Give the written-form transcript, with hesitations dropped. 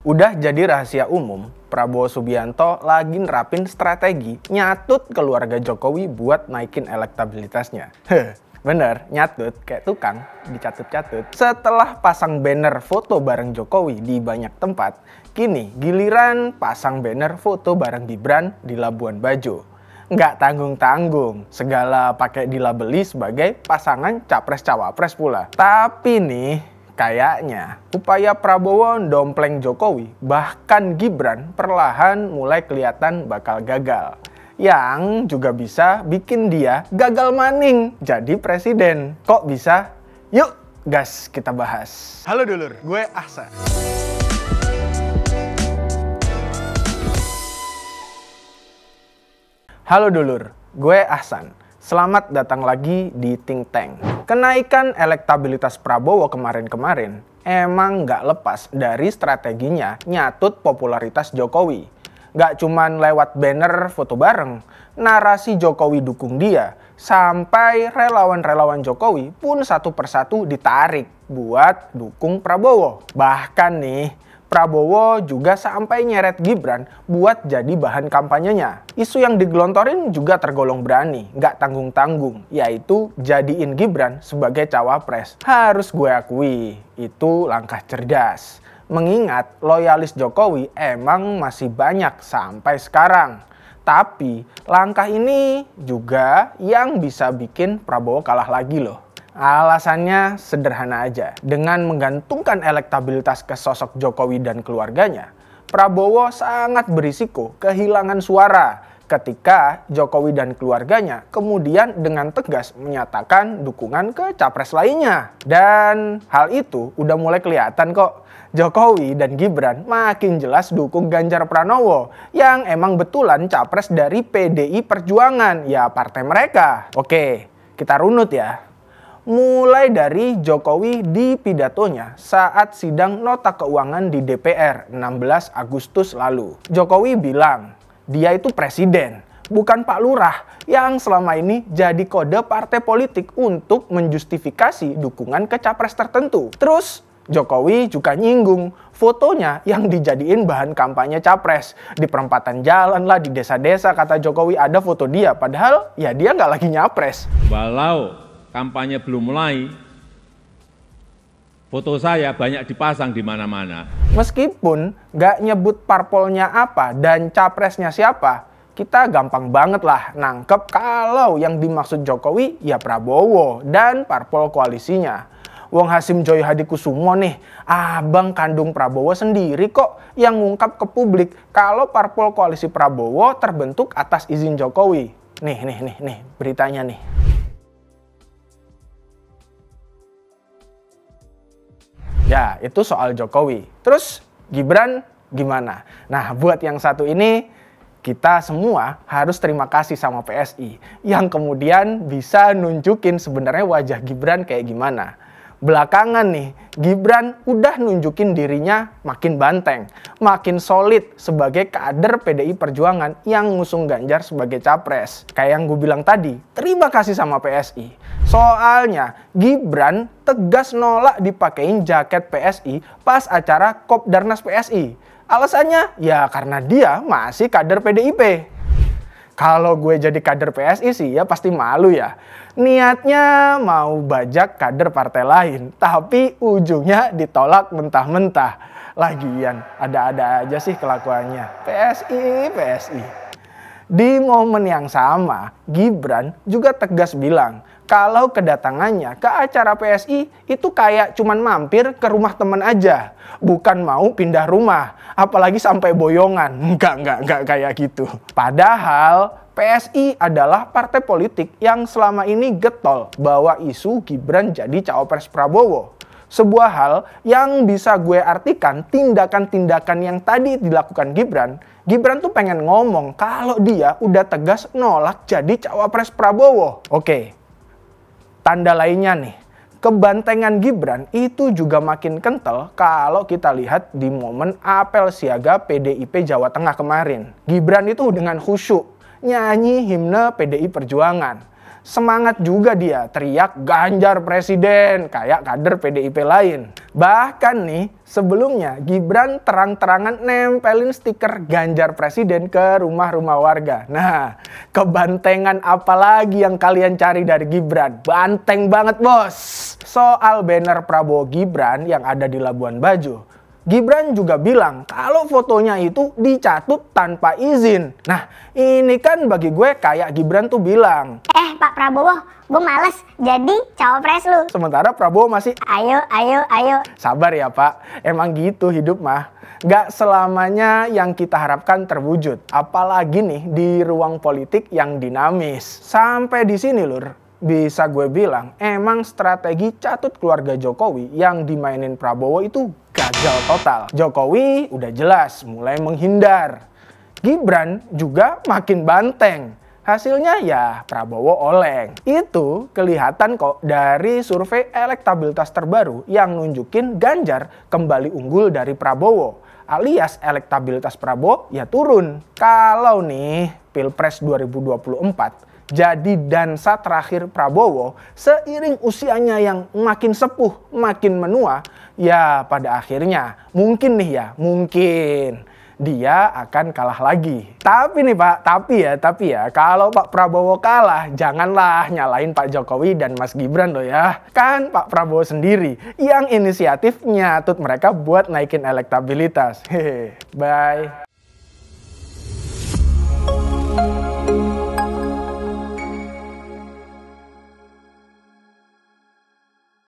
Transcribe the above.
Udah jadi rahasia umum, Prabowo Subianto lagi nerapin strategi nyatut keluarga Jokowi buat naikin elektabilitasnya. Bener, nyatut kayak tukang, dicatut-catut. Setelah pasang banner foto bareng Jokowi di banyak tempat, kini giliran pasang banner foto bareng Gibran di Labuan Bajo. Nggak tanggung-tanggung, segala pakai dilabeli sebagai pasangan capres-cawapres pula. Tapi nih, kayaknya upaya Prabowo dompleng Jokowi, bahkan Gibran, perlahan mulai kelihatan bakal gagal. Yang juga bisa bikin dia gagal maning jadi presiden. Kok bisa? Yuk gas kita bahas. Halo dulur, gue Ahsan. Halo dulur, gue Ahsan. Selamat datang lagi di Think Tank. Kenaikan elektabilitas Prabowo kemarin-kemarin emang nggak lepas dari strateginya nyatut popularitas Jokowi. Nggak cuman lewat banner foto bareng, narasi Jokowi dukung dia, sampai relawan-relawan Jokowi pun satu persatu ditarik buat dukung Prabowo. Bahkan nih, Prabowo juga sampai nyeret Gibran buat jadi bahan kampanyenya. Isu yang digelontorin juga tergolong berani, nggak tanggung-tanggung, yaitu jadiin Gibran sebagai cawapres. Harus gue akui, itu langkah cerdas. Mengingat loyalis Jokowi emang masih banyak sampai sekarang. Tapi langkah ini juga yang bisa bikin Prabowo kalah lagi loh. Alasannya sederhana aja. Dengan menggantungkan elektabilitas ke sosok Jokowi dan keluarganya, Prabowo sangat berisiko kehilangan suara ketika Jokowi dan keluarganya kemudian dengan tegas menyatakan dukungan ke capres lainnya. Dan hal itu udah mulai kelihatan kok. Jokowi dan Gibran makin jelas dukung Ganjar Pranowo yang emang betulan capres dari PDI Perjuangan, ya partai mereka. Oke, kita runut ya. Mulai dari Jokowi di pidatonya saat sidang nota keuangan di DPR 16 Agustus lalu. Jokowi bilang dia itu presiden, bukan Pak Lurah yang selama ini jadi kode partai politik untuk menjustifikasi dukungan ke capres tertentu. Terus Jokowi juga nyinggung fotonya yang dijadiin bahan kampanye capres. Di perempatan jalan lah, di desa-desa kata Jokowi ada foto dia, padahal ya dia nggak lagi nyapres. Walau kampanye belum mulai, foto saya banyak dipasang di mana-mana. Meskipun nggak nyebut parpolnya apa dan capresnya siapa, kita gampang banget lah nangkep kalau yang dimaksud Jokowi ya Prabowo dan parpol koalisinya. Wong Hasim Joyo Hadikusumo nih, abang kandung Prabowo sendiri kok yang ngungkap ke publik kalau parpol koalisi Prabowo terbentuk atas izin Jokowi. Nih, beritanya nih. Ya, itu soal Jokowi. Terus Gibran gimana? Nah, buat yang satu ini, kita semua harus terima kasih sama PSI yang kemudian bisa nunjukin sebenarnya wajah Gibran kayak gimana. Belakangan nih, Gibran udah nunjukin dirinya makin banteng, makin solid sebagai kader PDI Perjuangan yang ngusung Ganjar sebagai capres. Kayak yang gue bilang tadi, terima kasih sama PSI. Soalnya Gibran tegas nolak dipakein jaket PSI pas acara Kopdarnas PSI. Alasannya ya karena dia masih kader PDIP. Kalau gue jadi kader PSI sih ya pasti malu ya. Niatnya mau bajak kader partai lain, tapi ujungnya ditolak mentah-mentah. Lagian ada-ada aja sih kelakuannya. PSI. Di momen yang sama, Gibran juga tegas bilang kalau kedatangannya ke acara PSI itu kayak cuman mampir ke rumah teman aja, bukan mau pindah rumah, apalagi sampai boyongan. Enggak kayak gitu. Padahal PSI adalah partai politik yang selama ini getol bawa isu Gibran jadi cawapres Prabowo. Sebuah hal yang bisa gue artikan tindakan-tindakan yang tadi dilakukan Gibran tuh pengen ngomong kalau dia udah tegas nolak jadi cawapres Prabowo. Oke, tanda lainnya nih, kebantengan Gibran itu juga makin kental kalau kita lihat di momen apel siaga PDIP Jawa Tengah kemarin. Gibran itu dengan khusyuk nyanyi himne PDI Perjuangan. semangat juga dia teriak Ganjar presiden kayak kader PDIP lain. Bahkan nih, sebelumnya Gibran terang-terangan nempelin stiker Ganjar presiden ke rumah-rumah warga. Nah, kebantengan apa lagi yang kalian cari dari Gibran? Banteng banget, bos. Soal banner Prabowo Gibran yang ada di Labuan Bajo, Gibran juga bilang kalau fotonya itu dicatut tanpa izin. Nah, ini kan bagi gue kayak Gibran tuh bilang, Pak Prabowo, gue males jadi cawapres lu. sementara Prabowo masih, Ayo. sabar ya Pak, emang gitu hidup mah. Gak selamanya yang kita harapkan terwujud. Apalagi nih di ruang politik yang dinamis. Sampai di sini lur, bisa gue bilang emang strategi catut keluarga Jokowi yang dimainin Prabowo itu gagal total. Jokowi udah jelas mulai menghindar. Gibran juga makin banteng. Hasilnya ya Prabowo oleng. Itu kelihatan kok dari survei elektabilitas terbaru yang nunjukin Ganjar kembali unggul dari Prabowo. Alias elektabilitas Prabowo ya turun. Kalau nih Pilpres 2024 jadi dansa terakhir Prabowo seiring usianya yang makin sepuh, makin menua, ya pada akhirnya mungkin dia akan kalah lagi. Tapi nih Pak, tapi ya kalau Pak Prabowo kalah, janganlah nyalain Pak Jokowi dan Mas Gibran loh ya. Kan Pak Prabowo sendiri yang inisiatif nyatut mereka buat naikin elektabilitas. Hehe, bye.